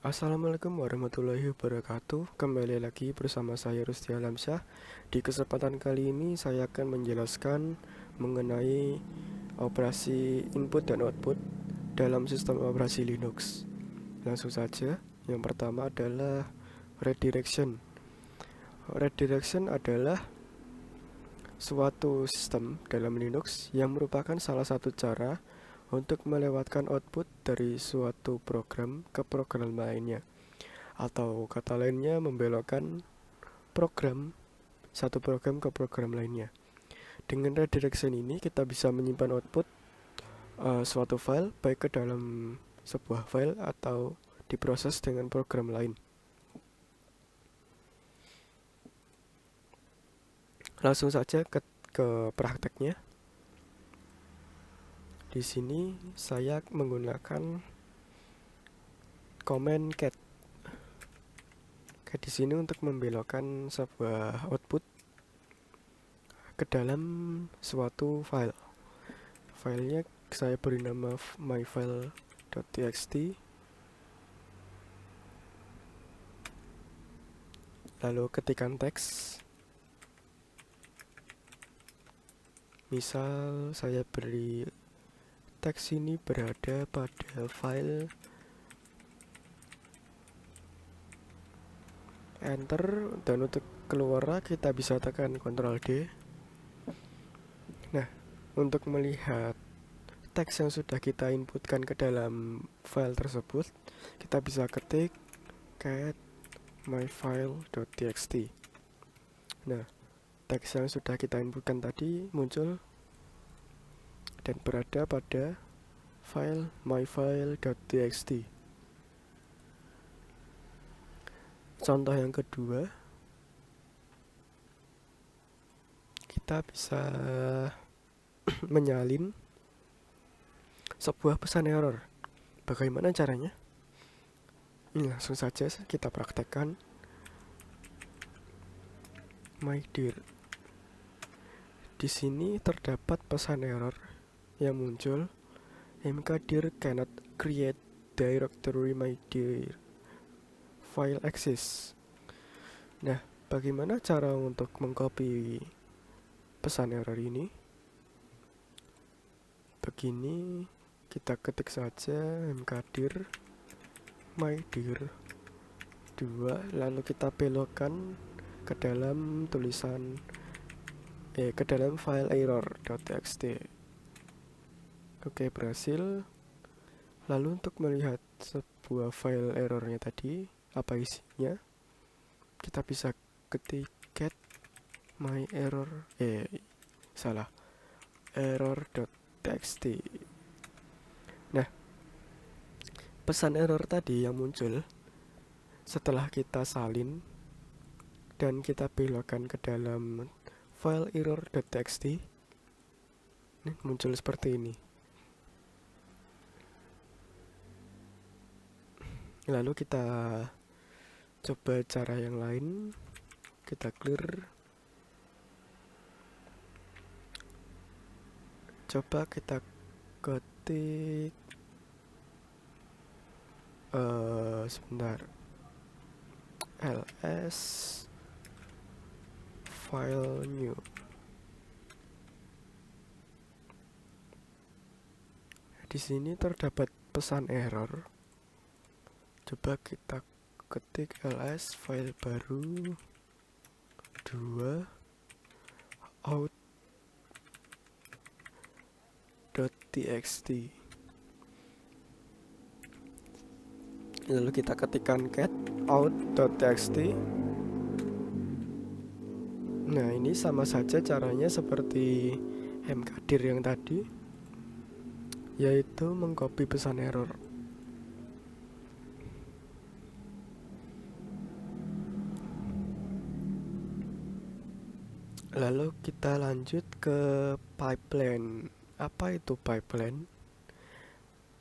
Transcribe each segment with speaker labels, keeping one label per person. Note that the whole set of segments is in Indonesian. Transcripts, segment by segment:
Speaker 1: Assalamualaikum warahmatullahi wabarakatuh. Kembali lagi bersama saya Rusdi Alamsyah. Di kesempatan kali ini saya akan menjelaskan mengenai operasi input dan output dalam sistem operasi Linux. Langsung saja. Yang pertama adalah redirection. Redirection adalah suatu sistem dalam Linux yang merupakan salah satu cara untuk melewatkan output dari suatu program ke program lainnya, atau kata lainnya membelokkan satu program ke program lainnya. Dengan redirection ini kita bisa menyimpan output suatu file baik ke dalam sebuah file atau diproses dengan program lain. Langsung saja ke prakteknya. Di sini saya menggunakan command cat di sini untuk membelokkan sebuah output ke dalam suatu file. Filenya saya beri nama myfile.txt. Lalu ketikkan teks. Misal saya beri teks ini berada pada file, enter, dan untuk keluar kita bisa tekan Ctrl D. Nah, untuk melihat teks yang sudah kita inputkan ke dalam file tersebut, kita bisa ketik cat myfile.txt. Nah, teks yang sudah kita inputkan tadi muncul dan berada pada file myfile.txt. Contoh yang kedua, kita bisa menyalin sebuah pesan error. Bagaimana caranya? Ini langsung saja kita praktekkan. My dear, di sini terdapat pesan error yang muncul. Mkdir cannot create directory my dear file exists. Nah, bagaimana cara untuk mengcopy pesan error ini? Begini, kita ketik saja mkdir my dear 2, lalu kita belokkan ke dalam ke dalam file error.txt. Oke, berhasil. Lalu untuk melihat sebuah file errornya tadi, apa isinya, kita bisa ketik cat my error.txt. Nah, pesan error tadi yang muncul setelah kita salin dan kita belokkan ke dalam file error.txt, muncul seperti ini. Lalu kita coba cara yang lain. Kita clear. Coba kita ketik sebentar, ls file new. Di sini terdapat pesan error. Coba kita ketik ls file baru 2 out.txt. Lalu kita ketikkan cat out.txt. Nah, ini sama saja caranya seperti mkdir yang tadi, yaitu mengcopy pesan error. Lalu kita lanjut ke pipeline. Apa itu pipeline?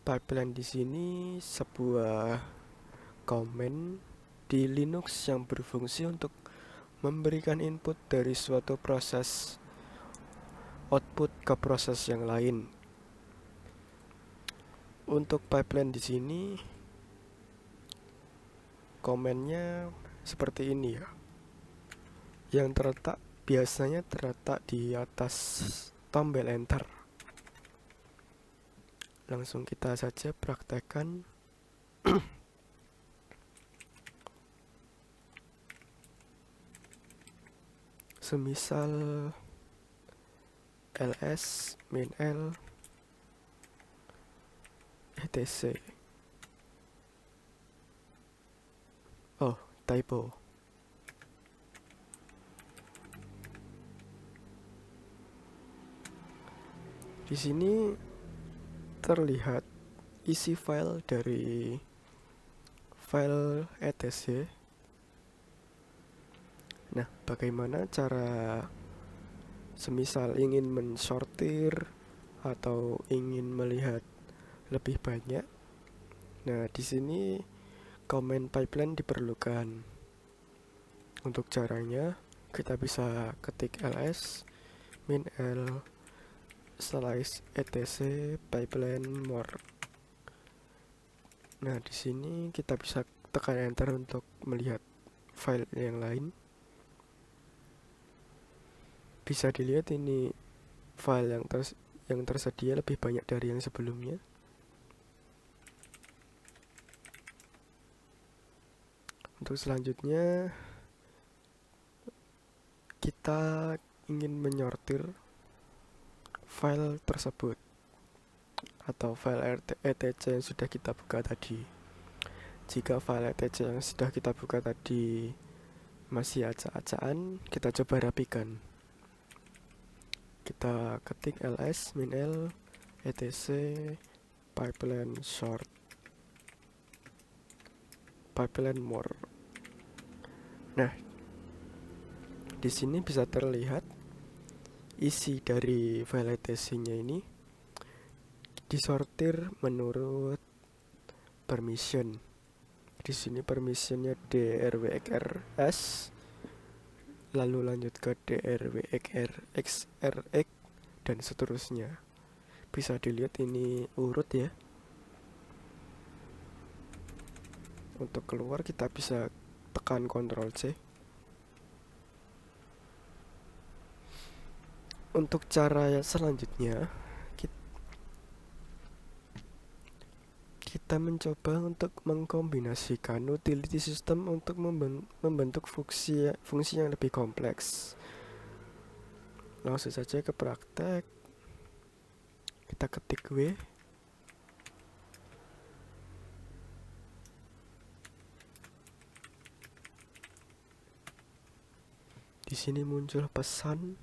Speaker 1: Pipeline di sini sebuah command di Linux yang berfungsi untuk memberikan input dari suatu proses output ke proses yang lain. Untuk pipeline di sini komennya seperti ini ya, yang biasanya terletak di atas tombol enter. Langsung kita saja praktekkan. Semisal ls min l etc. Oh, typo. Di sini terlihat isi file dari file etc. Nah, bagaimana cara semisal ingin mensortir atau ingin melihat lebih banyak? Nah, di sini comment pipeline diperlukan. Untuk caranya, kita bisa ketik ls min l slice etc pipeline more. Nah, di sini kita bisa tekan enter untuk melihat file yang lain. Bisa dilihat ini file yang tersedia lebih banyak dari yang sebelumnya. Untuk selanjutnya, kita ingin menyortir file tersebut atau file etc yang sudah kita buka tadi. Jika file etc yang sudah kita buka tadi masih acak-acakan, kita coba rapikan. Kita ketik ls min l etc pipeline sort pipeline more. Nah, di sini bisa terlihat isi dari file etc-nya ini disortir menurut permission. Di sini permissionnya drwxrs, lalu lanjut ke drwxrx dan seterusnya. Bisa dilihat ini urut ya. Untuk keluar kita bisa tekan Ctrl C. Untuk cara yang selanjutnya, kita mencoba untuk mengkombinasikan utility system untuk membentuk fungsi yang lebih kompleks. Langsung saja ke praktek. Kita ketik W. Di sini muncul pesan,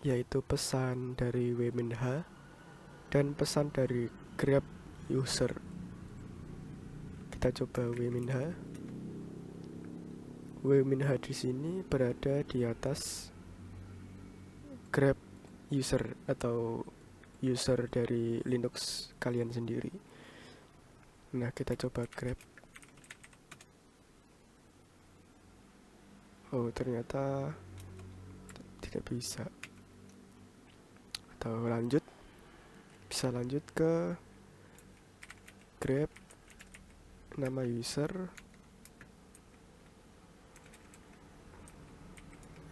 Speaker 1: yaitu pesan dari w-h dan pesan dari grab user. Kita coba w-h. W-h di sini berada di atas grab user atau user dari Linux kalian sendiri. Nah, kita coba grab. Oh, ternyata tidak bisa. Atau bisa lanjut ke grab nama user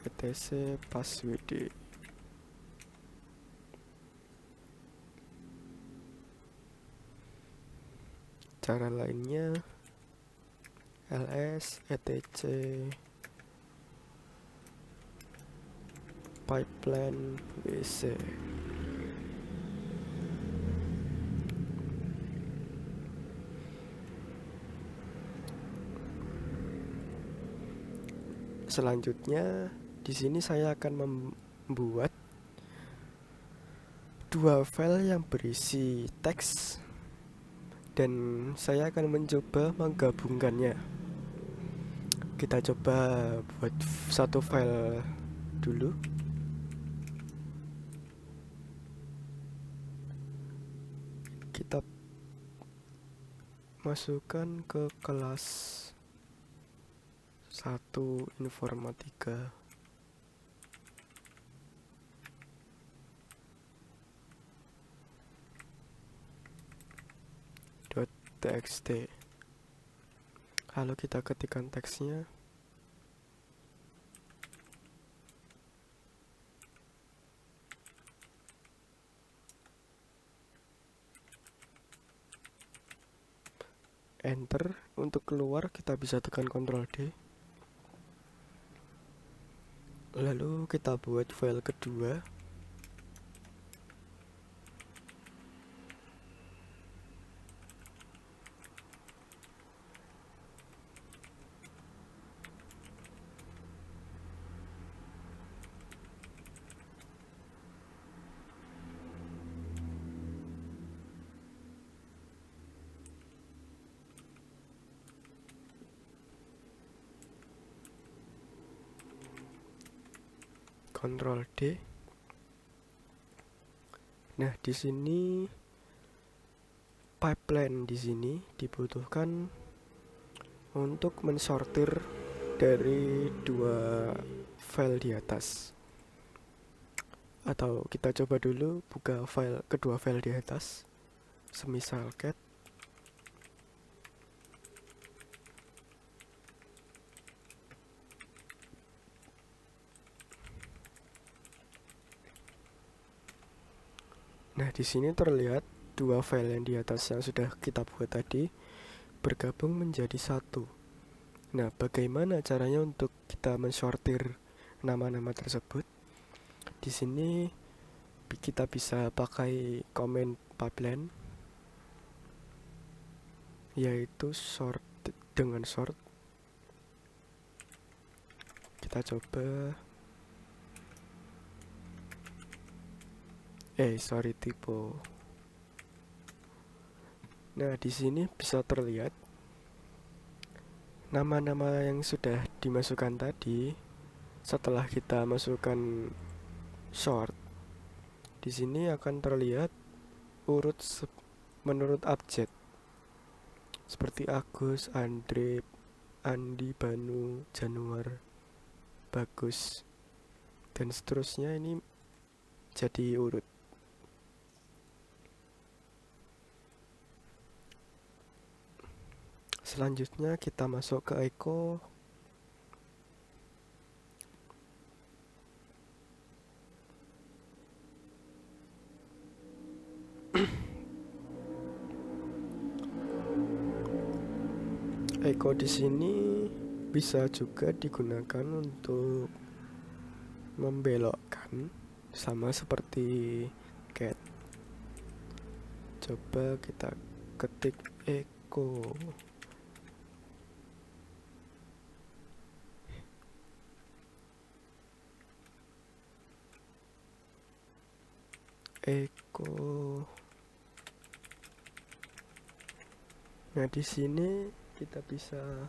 Speaker 1: etc password. Cara lainnya ls etc pipeline wc. Selanjutnya, di sini saya akan membuat dua file yang berisi teks dan saya akan mencoba menggabungkannya. Kita coba buat satu file dulu. Kita masukkan ke kelas 1 informatika. txt. Lalu kita ketikkan teksnya. Enter. Untuk keluar kita bisa tekan Ctrl D. Lalu kita buat file kedua. Ctrl D. Nah, di sini pipeline di sini dibutuhkan untuk mensortir dari dua file di atas. Atau kita coba dulu buka kedua file di atas. Semisal cat. Nah, di sini terlihat dua file yang di atas yang sudah kita buat tadi bergabung menjadi satu. Nah, bagaimana caranya untuk kita mensortir nama-nama tersebut? Di sini kita bisa pakai command pipeline, yaitu sort dengan sort. Kita coba. Typo. Nah, di sini bisa terlihat nama-nama yang sudah dimasukkan tadi. Setelah kita masukkan sort, di sini akan terlihat urut menurut abjad, seperti Agus, Andre, Andi, Banu, Januar, Bagus, dan seterusnya. Ini jadi urut. Selanjutnya kita masuk ke echo. Echo di sini bisa juga digunakan untuk membelokkan, sama seperti cat. Coba kita ketik echo. Nah, di sini kita bisa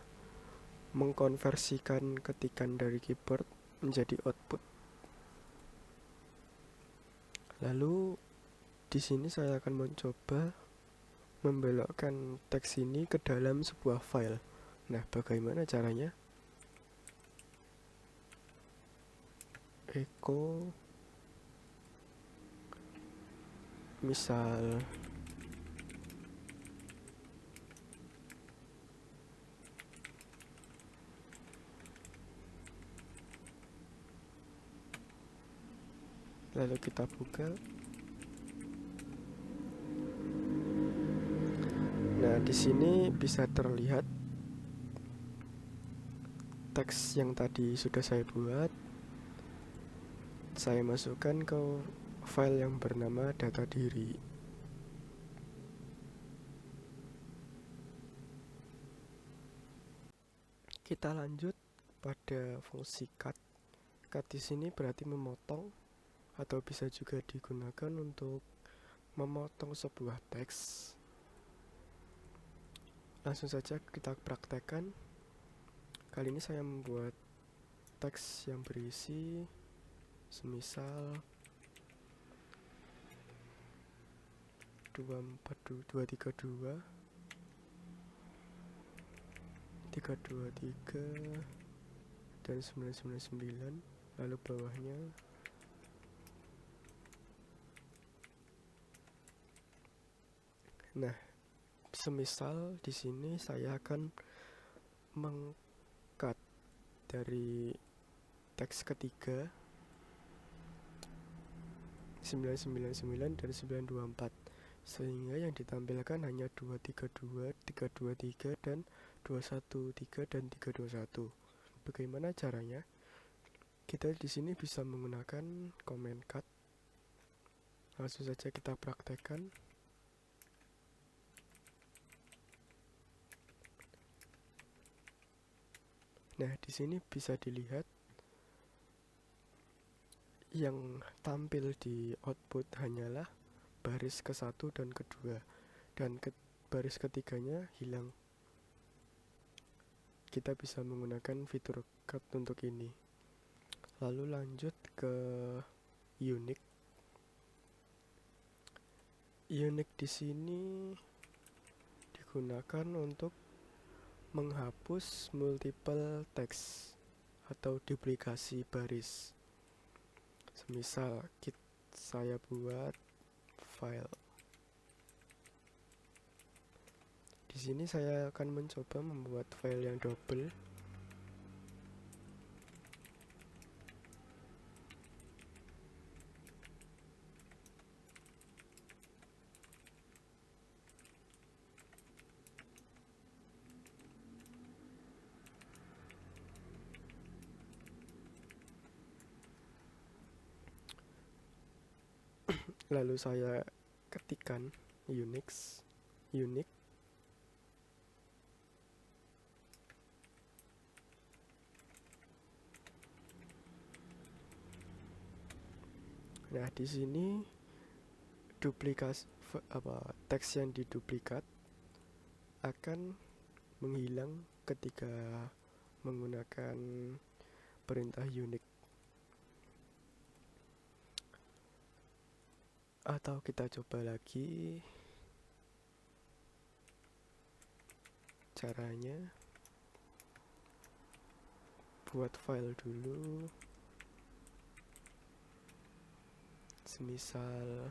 Speaker 1: mengkonversikan ketikan dari keyboard menjadi output. Lalu di sini saya akan mencoba membelokkan teks ini ke dalam sebuah file. Nah, bagaimana caranya? Echo misal lalu kita buka. Nah, di sini bisa terlihat teks yang tadi sudah saya buat. Saya masukkan ke file yang bernama data diri. Kita lanjut pada fungsi cut. Cut di sini berarti memotong, atau bisa juga digunakan untuk memotong sebuah teks. Langsung saja kita praktekkan. Kali ini saya membuat teks yang berisi semisal 232 323 dan 999, lalu bawahnya nah Semisal di sini saya akan meng-cut dari teks ketiga 999 dan 924, sehingga yang ditampilkan hanya 232, 323 dan 213 dan 321. Bagaimana caranya? Kita di sini bisa menggunakan comment cut. Langsung saja kita praktekkan. Nah, di sini bisa dilihat yang tampil di output hanyalah baris ke-1 dan kedua, dan baris ketiganya hilang. Kita bisa menggunakan fitur cut untuk ini. Lalu lanjut ke unique. Unique di sini digunakan untuk menghapus multiple text atau duplikasi baris. Semisal saya buat file. Di sini saya akan mencoba membuat file yang double. Lalu saya ketikkan unique. Nah, di sini teks yang diduplikat akan menghilang ketika menggunakan perintah unique. Atau kita coba lagi caranya. Buat file dulu. Semisal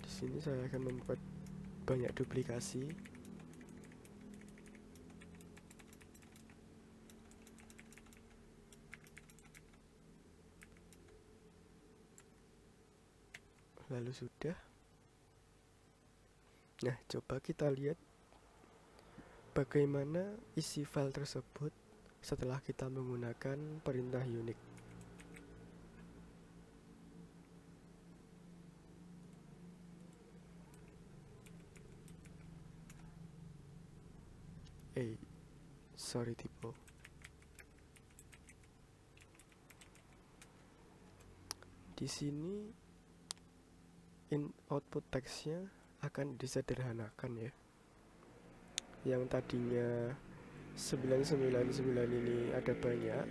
Speaker 1: di sini saya akan membuat banyak duplikasi. Lalu sudah. Nah, coba kita lihat bagaimana isi file tersebut setelah kita menggunakan perintah unique. Sorry typo. Di sini output teksnya akan disederhanakan ya. Yang tadinya 999 ini ada banyak.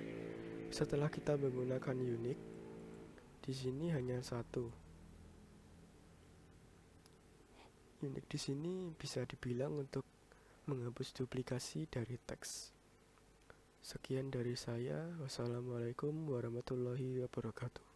Speaker 1: Setelah kita menggunakan unique, di sini hanya satu. Unique di sini bisa dibilang untuk menghapus duplikasi dari teks. Sekian dari saya. Wassalamualaikum warahmatullahi wabarakatuh.